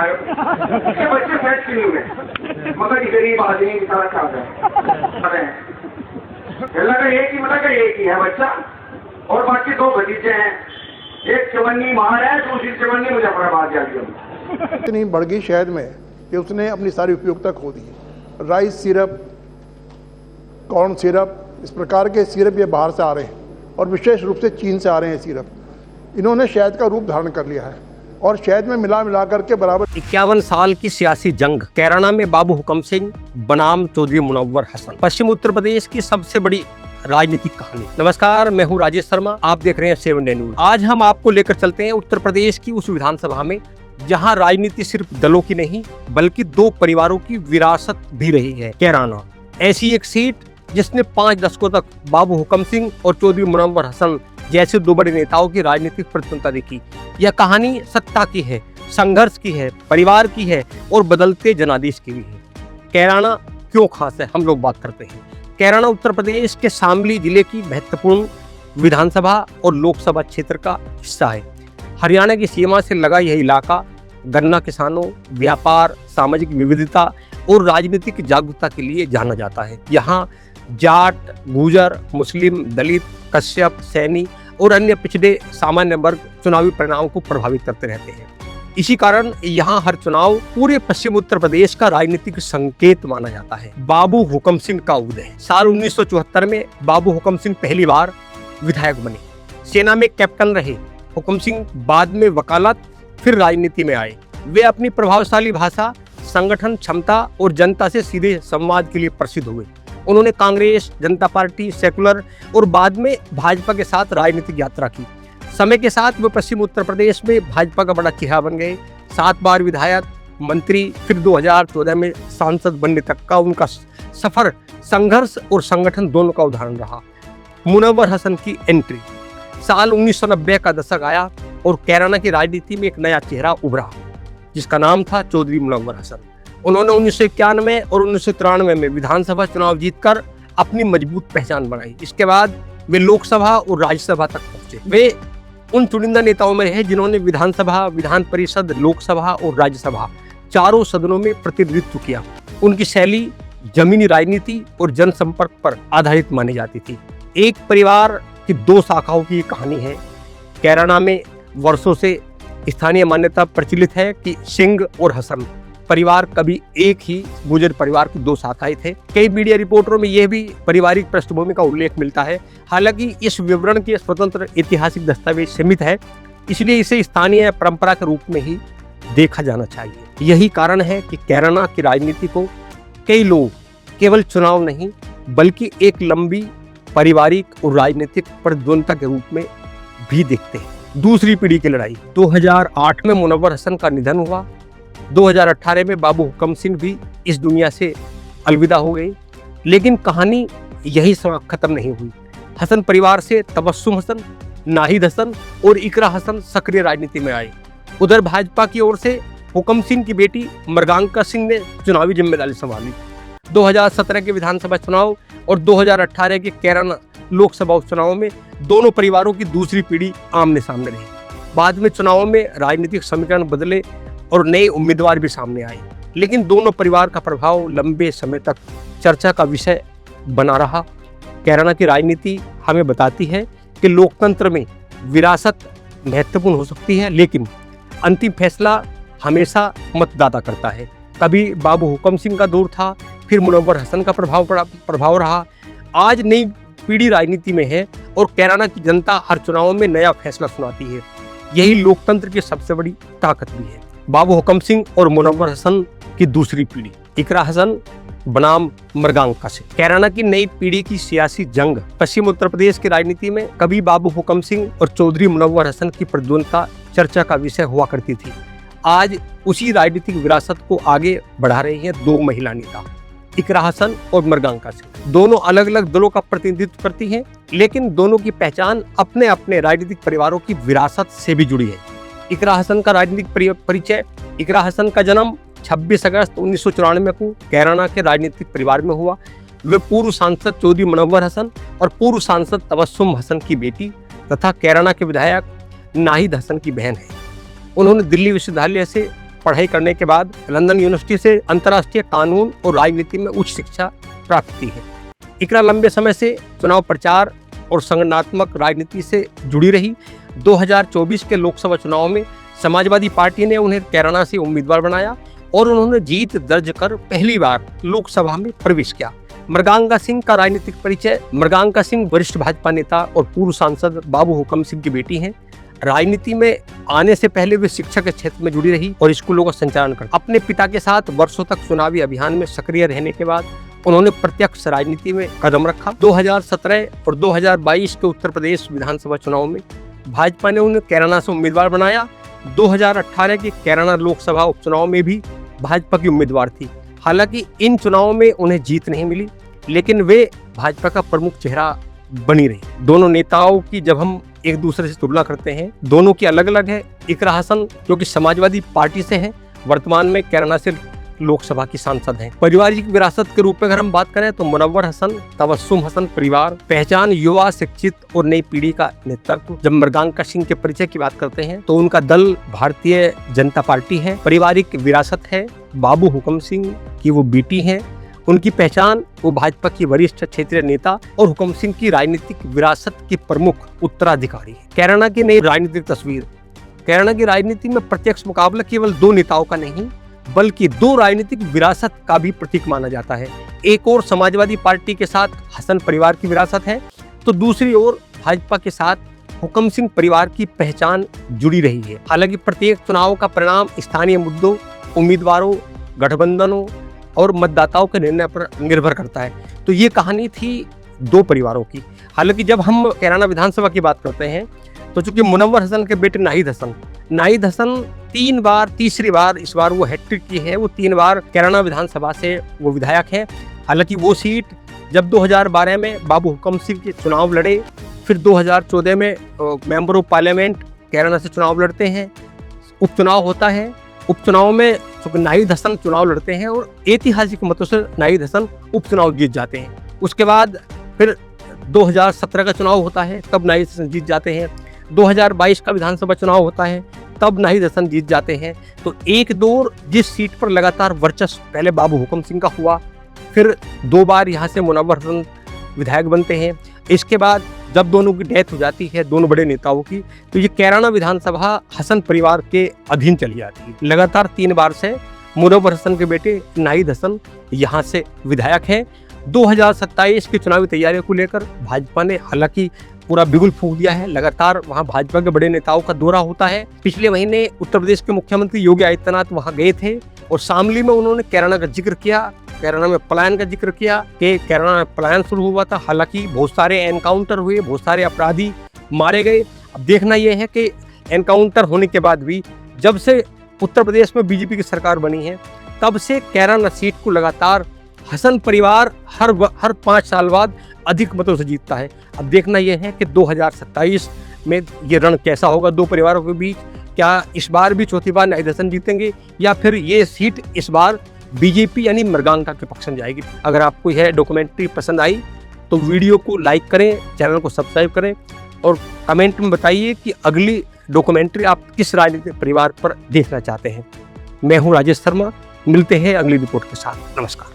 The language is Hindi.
रहे हो? इसके बच्चे सेट क्यों नहीं हुए? मगर ये गरीब आदमी की तरह चाह रहे हैं। अल्लाह का एक ही है बच्चा, और बाकी दो भतीजे हैं। एक चवन्नी मार है, दूसरी चवन्नी मुजफ्फराबाद जाती है। इतनी बढ़ गई शहद में कि उसने अपनी सारी उपयोगिता खो दी। राइस सिरप, कॉर्न सिरप, इस प्रकार के सिरप ये बाहर से आ रहे हैं और विशेष रूप से चीन से आ रहे हैं सिरप। इन्होंने शहद का रूप धारण कर लिया है और शहद में मिला करके बराबर 51 साल की सियासी जंग। कैराना में बाबू हुकम सिंह बनाम चौधरी मुनव्वर हसन। पश्चिम उत्तर प्रदेश की सबसे बड़ी राजनीतिक कहानी। नमस्कार, मैं हूं राजेश शर्मा, आप देख रहे हैं 7 डे न्यूज। आज हम आपको लेकर चलते हैं उत्तर प्रदेश की उस विधानसभा में जहां राजनीति सिर्फ दलों की नहीं बल्कि दो परिवारों की विरासत भी रही है। कैराना ऐसी एक सीट जिसने 5 दशकों तक बाबू हुकम सिंह और चौधरी मुनव्वर हसन जैसे दो बड़े नेताओं की राजनीतिक प्रतिद्वंद्विता देखी। यह कहानी सत्ता की है, संघर्ष की है, परिवार की है और बदलते जनादेश की भी है। कैराना क्यों खास है, हम लोग बात करते हैं। कैराना उत्तर प्रदेश के शामली जिले की महत्वपूर्ण विधानसभा और लोकसभा क्षेत्र का हिस्सा है। हरियाणा की सीमा से लगा यह इलाका गन्ना किसानों, व्यापार, सामाजिक विविधता और राजनीतिक जागरूकता के लिए जाना जाता है। यहाँ जाट, गुर्जर, मुस्लिम, दलित, कश्यप, सैनी और अन्य पिछड़े सामान्य वर्ग चुनावी परिणामों को प्रभावित करते रहते हैं। इसी कारण यहाँ हर चुनाव पूरे पश्चिम उत्तर प्रदेश का राजनीतिक संकेत माना जाता है। बाबू हुकम सिंह का उदय। साल 1974 में बाबू हुकम सिंह पहली बार विधायक बने। सेना में कैप्टन रहे हुकम सिंह, बाद में वकालत, फिर राजनीति में आए। वे अपनी प्रभावशाली भाषा, संगठन क्षमता और जनता से सीधे संवाद के लिए प्रसिद्ध हुए। उन्होंने कांग्रेस, जनता पार्टी, सेकुलर और बाद में भाजपा के साथ राजनीतिक यात्रा की। समय के साथ वे पश्चिम उत्तर प्रदेश में भाजपा का बड़ा चेहरा बन गए। 7 बार विधायक, मंत्री, फिर 2014 में सांसद बनने तक का उनका सफर संघर्ष और संगठन दोनों का उदाहरण रहा। मुनव्वर हसन की एंट्री। साल 1990 का दशक आया और कैराना की राजनीति में एक नया चेहरा उभरा जिसका नाम था चौधरी मुनव्वर हसन। उन्होंने 1991 और 1993 में विधानसभा चुनाव जीतकर अपनी मजबूत पहचान बनाई। इसके बाद वे लोकसभा और राज्यसभा तक पहुंचे। वे उन चुनिंदा नेताओं में रहे जिन्होंने विधानसभा, विधान परिषद, लोकसभा और राज्यसभा चारों सदनों में प्रतिनिधित्व किया। उनकी शैली जमीनी राजनीति और जनसंपर्क पर आधारित मानी जाती थी। एक परिवार की 2 शाखाओं की कहानी है। कैराना में वर्षों से स्थानीय मान्यता प्रचलित है कि सिंह और हसन परिवार कभी एक ही गुर्जर परिवार की 2 शाखाएं थे। कई मीडिया रिपोर्टरों में यह भी पारिवारिक पृष्ठभूमि का उल्लेख मिलता है। हालांकि इस विवरण के स्वतंत्र ऐतिहासिक दस्तावेज सीमित है, इसलिए इसे स्थानीय परंपरा के रूप में ही देखा जाना चाहिए। यही कारण है कि कैराना की राजनीति को कई लोग केवल चुनाव नहीं बल्कि एक लंबी पारिवारिक और राजनीतिक प्रतिद्वंद्विता के रूप में भी देखते हैं। दूसरी पीढ़ी की लड़ाई। 2008 में मुनव्वर हसन का निधन हुआ। 2018 में बाबू हुकम सिंह भी इस दुनिया से अलविदा हो गई। लेकिन कहानी यही खत्म नहीं हुई। हसन परिवार से तबस्सुम हसन, नाहिद हसन और इकरा हसन सक्रिय राजनीति में आए। उधर भाजपा की ओर से हुकम सिंह की बेटी मृगांका सिंह ने चुनावी जिम्मेदारी संभाली। 2017 के विधानसभा चुनाव और 2018 के कैराना लोकसभा उपचुनावों में दोनों परिवारों की दूसरी पीढ़ी आमने सामने रही। बाद में चुनावों में राजनीतिक समीकरण बदले और नए उम्मीदवार भी सामने आए, लेकिन दोनों परिवार का प्रभाव लंबे समय तक चर्चा का विषय बना रहा। कैराना की राजनीति हमें बताती है कि लोकतंत्र में विरासत महत्वपूर्ण हो सकती है, लेकिन अंतिम फैसला हमेशा मतदाता करता है। कभी बाबू हुकम सिंह का दौर था, फिर मुनव्वर हसन का प्रभाव रहा। आज नई पीढ़ी राजनीति में है और कैराना की जनता हर चुनाव में नया फैसला सुनाती है। यही लोकतंत्र की सबसे बड़ी ताकत भी है। बाबू हुकम सिंह और मुनव्वर हसन की दूसरी पीढ़ी। इकरा हसन बनाम मृगांका सिंह। कैराना की नई पीढ़ी की सियासी जंग। पश्चिम उत्तर प्रदेश की राजनीति में कभी बाबू हुकम सिंह और चौधरी मुनव्वर हसन की प्रतिद्वंद्विता चर्चा का विषय हुआ करती थी। आज उसी राजनीतिक विरासत को आगे बढ़ा रही हैं 2 महिला नेता, इकरा हसन और मृगांका सिंह। दोनों अलग अलग दलों का प्रतिनिधित्व करती हैं, लेकिन दोनों की पहचान अपने अपने राजनीतिक परिवारों की विरासत से भी जुड़ी है। इकरा हसन का राजनीतिक परिचय। इकरा हसन का जन्म 26 अगस्त 1994 को कैराना के राजनीतिक परिवार में हुआ। वे पूर्व सांसद चौधरी मुनव्वर हसन और पूर्व सांसद तबस्सुम हसन की बेटी तथा कैराना के विधायक नाहिद हसन की बहन है। उन्होंने दिल्ली विश्वविद्यालय से पढ़ाई करने के बाद लंदन यूनिवर्सिटी से अंतर्राष्ट्रीय कानून और राजनीति में उच्च शिक्षा प्राप्त की है। इकरा लंबे समय से चुनाव प्रचार और संगठनात्मक राजनीति से जुड़ी रही। 2024 के लोकसभा चुनाव में समाजवादी पार्टी ने उन्हें कैराना से उम्मीदवार बनाया और उन्होंने जीत दर्ज कर पहली बार लोकसभा में प्रवेश किया। मृगांका सिंह का राजनीतिक परिचय। मृगांका सिंह वरिष्ठ भाजपा नेता और पूर्व सांसद बाबू हुकम सिंह की बेटी हैं। राजनीति में आने से पहले वे शिक्षा के क्षेत्र में जुड़ी रही और स्कूलों का संचालन करती। अपने पिता के साथ वर्षों तक चुनावी अभियान में सक्रिय रहने के बाद उन्होंने प्रत्यक्ष राजनीति में कदम रखा। 2017 और 2022 के उत्तर प्रदेश विधानसभा चुनाव में भाजपा ने उन्हें कैराना से उम्मीदवार बनाया। 2018 के कैराना लोकसभा उपचुनाव में भी भाजपा की उम्मीदवार थी। हालांकि इन चुनावों में उन्हें जीत नहीं मिली, लेकिन वे भाजपा का प्रमुख चेहरा बनी रही। दोनों नेताओं की जब हम एक दूसरे से तुलना करते हैं, दोनों की अलग अलग है। इकरा हसन जो कि समाजवादी पार्टी से हैं, वर्तमान में कैराना से लोकसभा की सांसद हैं। पारिवारिक विरासत के रूप में अगर हम बात करें तो मुनव्वर हसन, तबस्सुम हसन परिवार, पहचान युवा, शिक्षित और नई पीढ़ी का नेतृत्व। जब मृगांका सिंह के परिचय की बात करते हैं तो उनका दल भारतीय जनता पार्टी है। पारिवारिक विरासत है, बाबू हुकम सिंह की वो बेटी है। उनकी पहचान, वो भाजपा की वरिष्ठ क्षेत्रीय नेता और हुकम सिंह की राजनीतिक विरासत के प्रमुख उत्तराधिकारी है। कैराना की नई राजनीतिक तस्वीर। कैराना की राजनीति में प्रत्यक्ष मुकाबला केवल दो नेताओं का नहीं बल्कि दो राजनीतिक विरासत का भी प्रतीक माना जाता है। एक ओर समाजवादी पार्टी के साथ हसन परिवार की विरासत है तो दूसरी ओर भाजपा के साथ हुकम सिंह परिवार की पहचान जुड़ी रही है। हालांकि प्रत्येक चुनाव का परिणाम स्थानीय मुद्दों, उम्मीदवारों, गठबंधनों और मतदाताओं के निर्णय पर निर्भर करता है। तो ये कहानी थी दो परिवारों की। हालांकि जब हम कैराना विधानसभा की बात करते हैं तो चूंकि मुनव्वर हसन के बेटे नाहिद हसन 3 बार, तीसरी बार इस बार वो हैट्रिक की है। वो 3 बार कैराना विधानसभा से वो विधायक हैं। हालांकि वो सीट जब 2012 में बाबू हुकम सिंह के चुनाव लड़े, फिर 2014 में मेंबर ऑफ पार्लियामेंट कैराना से चुनाव लड़ते हैं, उपचुनाव होता है। उपचुनाव में नाहिद हसन चुनाव लड़ते हैं और ऐतिहासिक मतों से नाहिद हसन उपचुनाव जीत जाते हैं। उसके बाद फिर 2017 का चुनाव होता है, तब नाहिद हसन जीत जाते हैं। 2022 का विधानसभा चुनाव होता है, तब नाहिद हसन जीत जाते हैं। तो एक दौर जिस सीट पर लगातार वर्चस्व पहले बाबू हुकम सिंह का हुआ, फिर 2 बार यहाँ से मुनव्वर हसन विधायक बनते हैं। इसके बाद जब दोनों की डेथ हो जाती है, दोनों बड़े नेताओं की, तो ये कैराना विधानसभा हसन परिवार के अधीन चली जाती है। लगातार 3 बार से मुनव्वर हसन के बेटे नाहिद हसन यहाँ से विधायक हैं। 2027 की चुनावी तैयारियों को लेकर भाजपा ने हालांकि पूरा बिगुल फूंक दिया है। लगातार वहां भाजपा के बड़े नेताओं का दौरा होता है। पिछले महीने उत्तर प्रदेश के मुख्यमंत्री योगी आदित्यनाथ वहां गए थे और शामली में उन्होंने कैराना का जिक्र किया, कैराना में पलायन का जिक्र किया कि कैराना में पलायन शुरू हुआ था। हालांकि बहुत सारे एनकाउंटर हुए, बहुत सारे अपराधी मारे गए। अब देखना यह है कि एनकाउंटर होने के बाद भी जब से उत्तर प्रदेश में बीजेपी की सरकार बनी है, तब से कैराना सीट को लगातार हसन परिवार हर 5 साल बाद अधिक मतों से जीतता है। अब देखना यह है कि 2027 में ये रण कैसा होगा दो परिवारों के बीच। क्या इस बार भी चौथी बार नाहिद हसन जीतेंगे या फिर ये सीट इस बार बीजेपी यानी मृगांका के पक्ष में जाएगी। अगर आपको यह डॉक्यूमेंट्री पसंद आई तो वीडियो को लाइक करें, चैनल को सब्सक्राइब करें और कमेंट में बताइए कि अगली डॉक्यूमेंट्री आप किस राजनीतिक परिवार पर देखना चाहते हैं। मैं हूँ राजेश शर्मा, मिलते हैं अगली रिपोर्ट के साथ। नमस्कार।